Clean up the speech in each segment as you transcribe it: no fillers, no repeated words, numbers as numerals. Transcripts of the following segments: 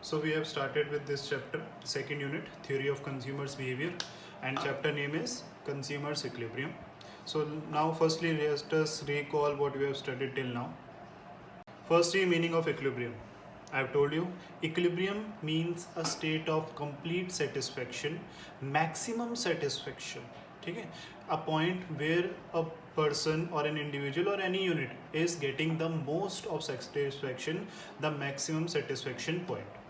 So we have started with this chapter, second unit, Theory of Consumers' Behavior, and chapter name is Consumers' Equilibrium. So now firstly let us recall what we have studied till now. Firstly, meaning of equilibrium. I have told you, equilibrium means a state of complete satisfaction, maximum satisfaction. ठीक है, a point where a person or an individual or any unit is getting the most of satisfaction, the maximum satisfaction point.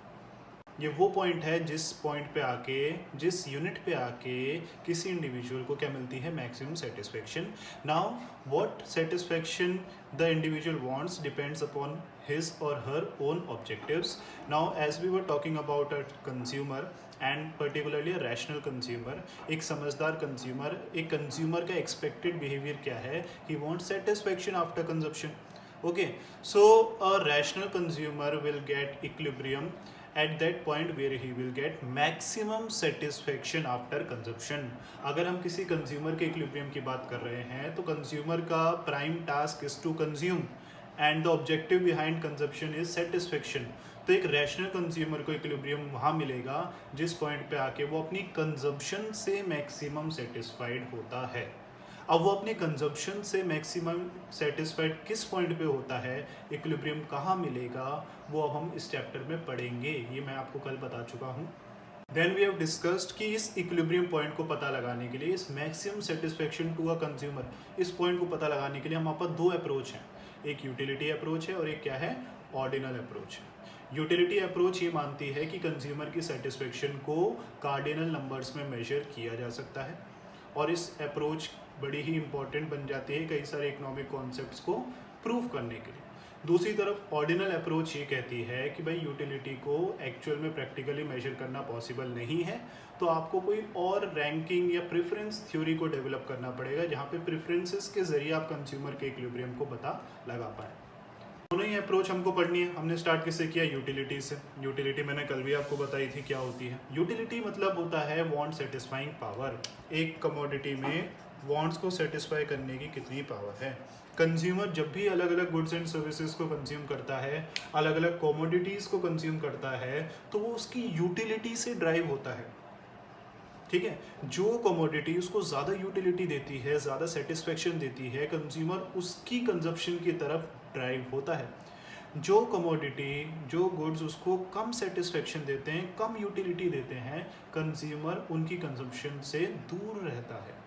ये वो point है जिस point पे आके, जिस unit पे आके किसी इंडिविजुअल को क्या मिलती है, maximum satisfaction. Now what satisfaction the individual wants depends upon his or her own objectives. Now as we were talking about a consumer and particularly a rational consumer, एक समझदार कंज्यूमर, एक कंज्यूमर का expected behaviour क्या है, he wants satisfaction after consumption. Okay, so a rational consumer will get equilibrium at that point where he will get maximum satisfaction after consumption. अगर हम किसी consumer के इक्विलिब्रियम की बात कर रहे हैं तो कंज्यूमर का prime task is to consume and the objective behind consumption is satisfaction. तो एक रैशनल कंज्यूमर को इक्विलिब्रियम वहाँ मिलेगा जिस पॉइंट पे आके वो अपनी कंजप्शन से मैक्सिमम सेटिस्फाइड होता है. अब वो अपने कंजप्शन से मैक्सिमम सेटिस्फाइड किस पॉइंट पे होता है, इक्विलिब्रियम कहाँ मिलेगा, वो अब हम इस चैप्टर में पढ़ेंगे. ये मैं आपको कल बता चुका हूँ. देन वी हैव डिस्कस्ड कि इस इक्विलिब्रियम पॉइंट को पता लगाने के लिए, इस maximum satisfaction to a consumer, इस पॉइंट को पता लगाने के लिए हमारे पास दो अप्रोच हैं. एक यूटिलिटी अप्रोच है और एक क्या है, ऑर्डिनल अप्रोच है. यूटिलिटी अप्रोच ये मानती है कि कंज्यूमर की सेटिस्फेक्शन को कार्डिनल नंबर्स में मेजर किया जा सकता है और इस अप्रोच बड़ी ही इंपॉर्टेंट बन जाती है कई सारे इकोनॉमिक कॉन्सेप्ट्स को प्रूव करने के लिए. दूसरी तरफ ऑर्डिनल अप्रोच ये कहती है कि भाई यूटिलिटी को एक्चुअल में प्रैक्टिकली मेजर करना पॉसिबल नहीं है, तो आपको कोई और रैंकिंग या प्रेफरेंस थ्योरी को डेवलप करना पड़ेगा जहाँ पे प्रेफरेंसेस के जरिए आप कंज्यूमर के इक्विलिब्रियम को पता लगा पाए. दोनों ही अप्रोच हमको पढ़नी है. हमने स्टार्ट किससे किया, यूटिलिटी से. यूटिलिटी मैंने कल भी आपको बताई थी क्या होती है. यूटिलिटी मतलब होता है वांट सेटिस्फाइंग पावर. एक कमोडिटी में वांट्स को सेटिस्फाई करने की कितनी पावर है. कंज्यूमर जब भी अलग अलग गुड्स एंड सर्विसेज को कंज्यूम करता है, अलग अलग कमोडिटीज़ को कंज्यूम करता है, तो वो उसकी यूटिलिटी से ड्राइव होता है. ठीक है, जो कमोडिटी उसको ज़्यादा यूटिलिटी देती है, ज़्यादा सेटिस्फेक्शन देती है, कंज्यूमर उसकी कंजप्शन की तरफ ड्राइव होता है. जो कमोडिटी, जो गुड्स उसको कम सेटिस्फेक्शन देते हैं, कम यूटिलिटी देते हैं, कंज्यूमर उनकी कंजप्शन से दूर रहता है.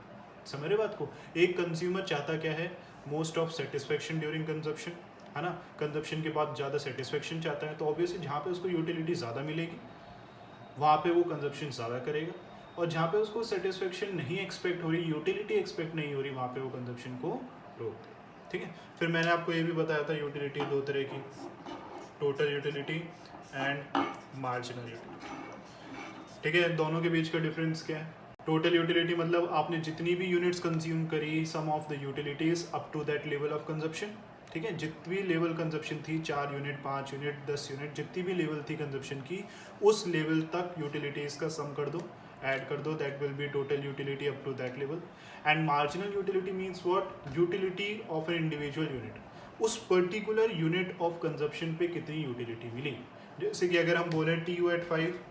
समझ रहे बात को. एक कंज्यूमर चाहता क्या है, most of satisfaction during consumption, है ना. कंजप्शन के बाद ज़्यादा सेटिस्फेक्शन चाहता है, तो ऑब्वियसली जहाँ पे उसको यूटिलिटी ज़्यादा मिलेगी वहाँ पे वो कंजप्शन ज़्यादा करेगा, और जहाँ पे उसको सेटिस्फेक्शन नहीं एक्सपेक्ट हो रही, यूटिलिटी एक्सपेक्ट नहीं हो रही, वहाँ पे वो कंजप्शन को रोक दे. ठीक है. फिर मैंने आपको ये भी बताया था यूटिलिटी दो तरह की, total utility and marginal utility. ठीक है, दोनों के बीच का डिफरेंस क्या है. टोटल यूटिलिटी मतलब आपने जितनी भी यूनिट्स कंज्यूम करी, sum of the utilities up to that level of consumption. ठीक है, जितनी लेवल कंजप्शन थी, 4 यूनिट, 5 यूनिट, 10 यूनिट, जितनी भी लेवल थी कंजप्शन की, उस लेवल तक यूटिलिटीज़ का सम कर दो, ऐड कर दो, that will be total utility up to that level. And marginal utility means what, utility of an individual unit. उस पर्टिकुलर यूनिट ऑफ कंजप्शन पे कितनी यूटिलिटी मिली. जैसे कि अगर हम बोले TU at 5,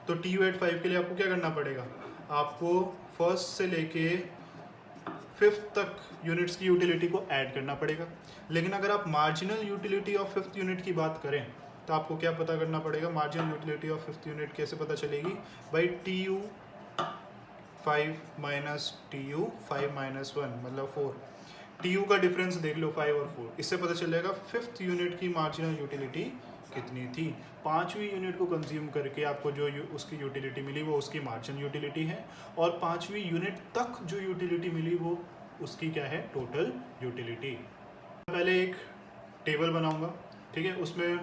तो TU at 5 के लिए आपको क्या करना पड़ेगा, आपको फर्स्ट से लेके फिफ्थ तक यूनिट्स की यूटिलिटी को ऐड करना पड़ेगा. लेकिन अगर आप marginal utility of fifth unit की बात करें तो आपको क्या पता करना पड़ेगा, marginal utility of fifth unit कैसे पता चलेगी भाई, TU 5 माइनस TU 5 माइनस 1 मतलब 4. TU का डिफरेंस देख लो 5 और 4, इससे पता चलेगा फिफ्थ यूनिट की मार्जिनल यूटिलिटी कितनी थी. पांचवी यूनिट को कंज्यूम करके आपको जो उसकी यूटिलिटी मिली वो उसकी मार्जिनल यूटिलिटी है, और पांचवी यूनिट तक जो यूटिलिटी मिली वो उसकी क्या है, टोटल यूटिलिटी. पहले एक टेबल बनाऊंगा. ठीक है, उसमें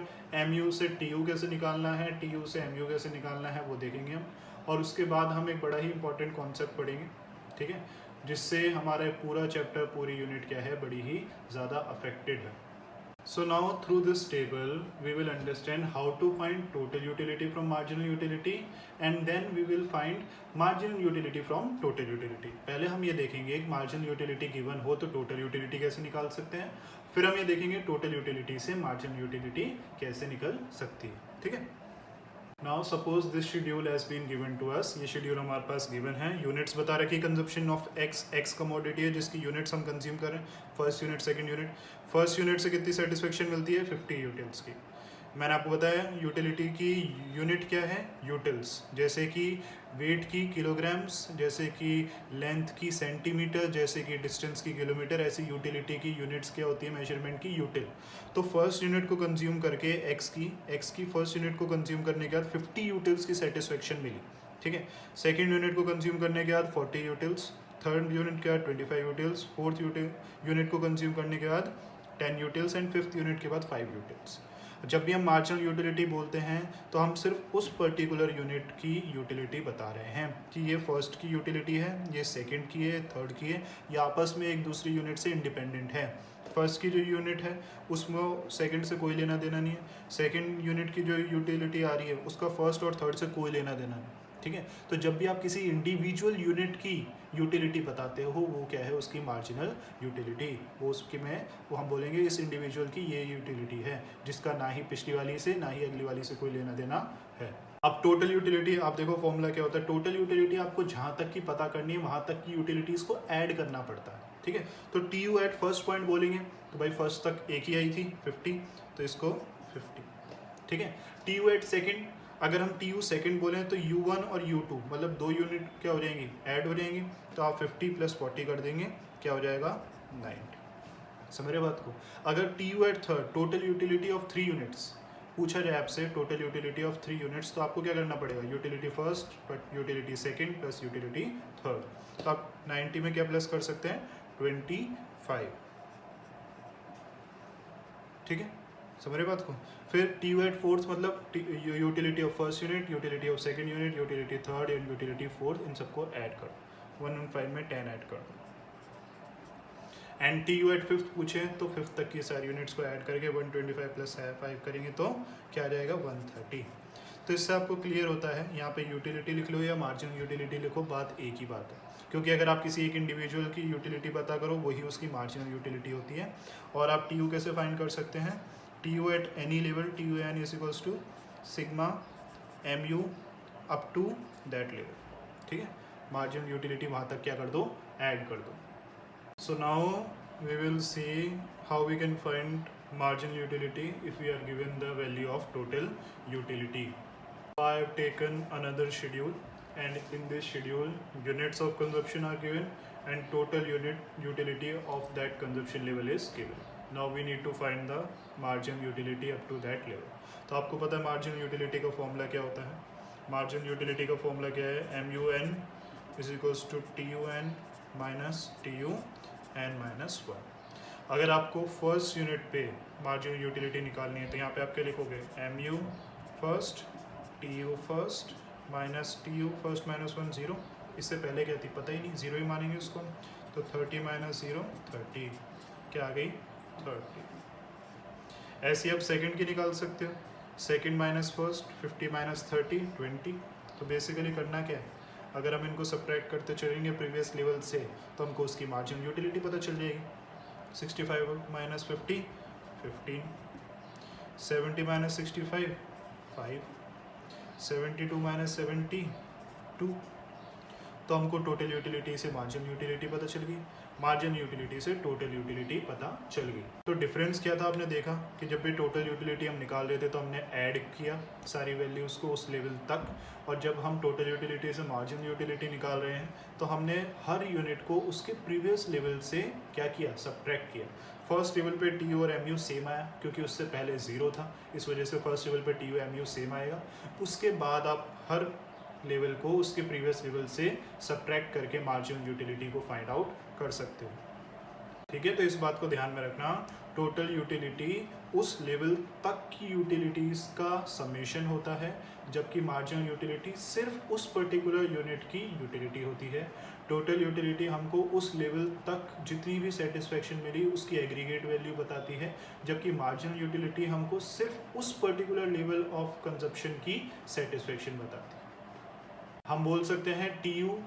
MU से TU कैसे निकालना है, TU से MU कैसे निकालना है वो देखेंगे हम, और उसके बाद हम एक बड़ा ही इंपॉर्टेंट कॉन्सेप्ट पढ़ेंगे. ठीक है, जिससे हमारा पूरा चैप्टर, पूरी यूनिट क्या है, बड़ी ही ज़्यादा अफेक्टेड है. So now through this table we will understand how to find total utility from marginal utility, and then we will find marginal utility from total utility. पहले हम ये देखेंगे एक marginal utility given हो तो total utility कैसे निकाल सकते हैं. फिर हम ये देखेंगे टोटल यूटिलिटी से मार्जिनल यूटिलिटी कैसे निकल सकती है, ठीक है। Now suppose this schedule has been given to us, ये शेड्यूल हमारे पास गिवन है, यूनिट्स बता रखी, कंजप्शन ऑफ एक्स कमोडिटी है जिसकी यूनिट्स हम कंज्यूम कर रहे हैं, first unit second unit. First unit से कितनी सेटिस्फेक्शन मिलती है, 50 यूटिल्स की। मैंने आपको बताया यूटिलिटी की यूनिट क्या है, यूटिल्स, जैसे कि वेट की किलोग्राम्स, जैसे कि लेंथ की सेंटीमीटर, जैसे कि डिस्टेंस की किलोमीटर, ऐसी यूटिलिटी की यूनिट्स क्या होती है मेजरमेंट की, यूटिल। तो फर्स्ट यूनिट को कंज्यूम करके एक्स की फर्स्ट यूनिट को कंज्यूम करने के बाद 50 यूटिल्स की सेटिस्फेक्शन मिली, ठीक है। सेकेंड यूनिट को कंज्यूम करने के बाद 40 यूटिल्स, थर्ड यूनिट के बाद 25 यूटिल्स, फोर्थ यूनिट को कंज्यूम करने के बाद 10 यूटिल्स एंड फिफ्थ यूनिट के बाद 5 यूटिल्स। जब भी हम मार्जिनल यूटिलिटी बोलते हैं तो हम सिर्फ उस पर्टिकुलर यूनिट की यूटिलिटी बता रहे हैं कि ये फर्स्ट की यूटिलिटी है, ये सेकंड की है, थर्ड की है, ये आपस में एक दूसरी यूनिट से इंडिपेंडेंट है। फर्स्ट की जो यूनिट है उसमें सेकंड से कोई लेना देना नहीं है, सेकंड यूनिट की जो यूटिलिटी आ रही है उसका फर्स्ट और थर्ड से कोई लेना देना नहीं, ठीक है। तो जब भी आप किसी इंडिविजुअल यूनिट की यूटिलिटी बताते हो वो क्या है, उसकी मार्जिनल यूटिलिटी, वो हम बोलेंगे इस इंडिविजुअल की ये यूटिलिटी है जिसका ना ही पिछली वाली से ना ही अगली वाली से कोई लेना देना है। अब टोटल यूटिलिटी आप देखो फॉर्मूला क्या होता है, टोटल यूटिलिटी आपको जहाँ तक की पता करनी है वहाँ तक की यूटिलिटीज़ को ऐड करना पड़ता है, ठीक है। तो T U at first point बोलेंगे तो भाई फर्स्ट तक एक ही आई थी 50, तो इसको 50, ठीक है। टी यू एट सेकेंड, अगर हम टी यू सेकेंड बोलें तो U1 और U2 मतलब दो यूनिट क्या हो जाएंगी, ऐड हो जाएंगी, तो आप 50 + 40 कर देंगे, क्या हो जाएगा 90। समझ रहे बात को। अगर T U at third, total utility of 3 units पूछा जाए आपसे, टोटल यूटिलिटी ऑफ 3 यूनिट्स, तो आपको क्या करना पड़ेगा, utility first but utility second plus utility third, तो आप 90 में क्या प्लस कर सकते हैं, 25, ठीक है। समझ रहे बात को। फिर टी यू एट फोर्थ मतलब utility of first unit, utility of second unit, utility third and utility fourth, इन सबको ऐड कर दो, 1 और 5 में 10 ऐड कर दो। And T U at fifth पूछे तो फिफ्थ तक की सारी यूनिट्स को ऐड करके 125 + 5 करेंगे तो क्या आ जाएगा 130। तो इससे आपको क्लियर होता है, यहाँ पे यूटिलिटी लिख लो या मार्जिनल यूटिलिटी लिखो, बात एक ही बात है, क्योंकि अगर आप किसी एक इंडिविजुअल की यूटिलिटी पता करो वही उसकी मार्जिनल यूटिलिटी होती है। और आप टी यू कैसे फाइंड कर सकते हैं, T U at any level, T U N is equals to sigma M U up to that level, ठीक है। मार्जिनल यूटिलिटी वहाँ तक क्या कर दो, ऐड कर दो। So now we will see how we can find marginal utility if we are given the value of total utility. I have taken another schedule and in this schedule units of consumption are given and total unit utility of that consumption level is given. Now we need to find the marginal utility up to that level. तो आपको पता है marginal utility का formula क्या होता है, marginal utility का formula क्या है, MUN is equals to TUN minus TUN-1। अगर आपको फर्स्ट यूनिट पे मार्जिनल यूटिलिटी निकालनी है तो यहाँ पे आप क्या लिखोगे, MU first, TU first minus TU first minus 1 0, इससे पहले क्या थी पता ही नहीं, 0 ही मानेंगे उसको, तो 30 - 0 30, क्या आ गई 30। ऐसे आप सेकंड की निकाल सकते हो, सेकंड माइनस फर्स्ट, 50 - 30 20। तो बेसिकली करना क्या है, अगर हम इनको सब्ट्रैक्ट करते चलेंगे प्रीवियस लेवल से तो हमको उसकी मार्जिनल यूटिलिटी पता चल जाएगी। 65 - 50 15, 70 - 65 5, 72 - 70 2। तो हमको टोटल यूटिलिटी से मार्जिनल यूटिलिटी पता चल गई, मार्जिनल यूटिलिटी से टोटल यूटिलिटी पता चल गई। तो डिफरेंस क्या था, आपने देखा कि जब भी टोटल यूटिलिटी हम निकाल रहे थे तो हमने ऐड किया सारी वैल्यूज़ को उस लेवल तक, और जब हम टोटल यूटिलिटी से मार्जिनल यूटिलिटी निकाल रहे हैं तो हमने हर यूनिट को उसके प्रीवियस लेवल से क्या किया, सब्ट्रैक्ट किया। फर्स्ट लेवल पे टी और एम यू सेम आया क्योंकि उससे पहले 0 था, इस वजह से फर्स्ट लेवल पे T U M U same आएगा। उसके बाद आप हर लेवल को उसके प्रीवियस लेवल से सब्ट्रैक्ट करके मार्जिनल यूटिलिटी को फाइंड आउट कर सकते हो, ठीक है। तो इस बात को ध्यान में रखना, टोटल यूटिलिटी उस लेवल तक की यूटिलिटीज़ का समेशन होता है, जबकि मार्जिनल यूटिलिटी सिर्फ उस पर्टिकुलर यूनिट की यूटिलिटी होती है। टोटल यूटिलिटी हमको उस लेवल तक जितनी भी सेटिस्फेक्शन मिली उसकी एग्रीगेट वैल्यू बताती है, जबकि मार्जिनल यूटिलिटी हमको सिर्फ उस पर्टिकुलर लेवल ऑफ कंजप्शन की सेटिस्फेक्शन बताती है। हम बोल सकते हैं टी यू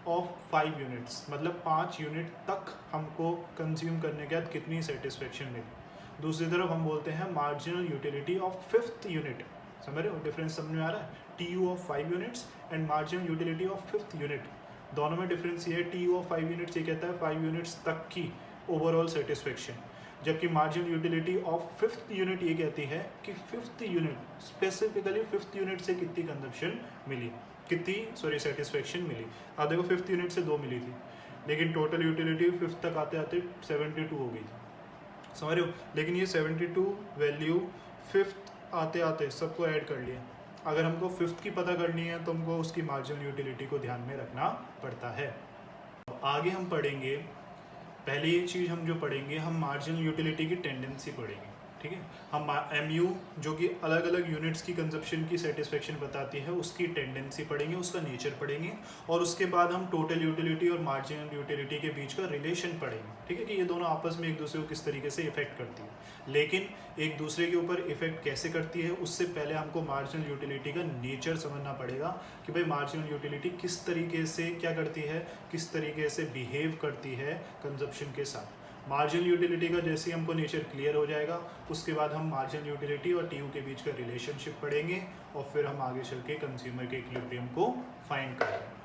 ऑफ 5 यूनिट्स, मतलब 5 यूनिट तक हमको कंज्यूम करने के बाद कितनी सेटिस्फेक्शन मिली। दूसरी तरफ हम बोलते हैं marginal utility of 5th unit. समझ रहे हो डिफरेंस समझ में आ रहा है? TU of 5 units and marginal utility of 5th unit, दोनों में डिफरेंस ये है। TU ऑफ 5 यूनिट्स ये कहता है 5 यूनिट्स तक की ओवरऑल सेटिस्फेक्शन, जबकि marginal utility of 5th unit ये कहती है कि 5th unit specifically 5th unit से कितनी कंजप्शन मिली, कितनी सेटिस्फेक्शन मिली। अब देखो 5th यूनिट से 2 मिली थी, लेकिन टोटल यूटिलिटी 5th तक आते आते 72 हो गई थी। समझ रहे हो? लेकिन ये 72 वैल्यू 5th आते आते सबको ऐड कर लिया। अगर हमको 5th की पता करनी है तो हमको उसकी मार्जिनल यूटिलिटी को ध्यान में रखना पड़ता है। आगे हम पढ़ेंगे, पहली एक चीज़ हम जो पढ़ेंगे, हम मार्जिनल यूटिलिटी की टेंडेंसी पढ़ेंगे। ठीक है, हम MU जो कि अलग अलग यूनिट्स की कंजप्शन की सेटिस्फेक्शन बताती है उसकी टेंडेंसी पढ़ेंगे, उसका नेचर पढ़ेंगे, और उसके बाद हम टोटल यूटिलिटी और मार्जिनल यूटिलिटी के बीच का रिलेशन पढ़ेंगे। ठीक है, कि ये दोनों आपस में एक दूसरे को किस तरीके से इफेक्ट करती है। लेकिन एक दूसरे के ऊपर इफेक्ट कैसे करती है उससे पहले हमको मार्जिनल यूटिलिटी का नेचर समझना पड़ेगा कि भाई मार्जिनल यूटिलिटी किस तरीके से क्या करती है, किस तरीके से बिहेव करती है कंजप्शन के साथ। मार्जिनल यूटिलिटी का जैसे ही हमको नेचर क्लियर हो जाएगा उसके बाद हम मार्जिनल यूटिलिटी और TU के बीच का रिलेशनशिप पढ़ेंगे और फिर हम आगे चल के कंज्यूमर के इक्विलिब्रियम को फाइंड करेंगे।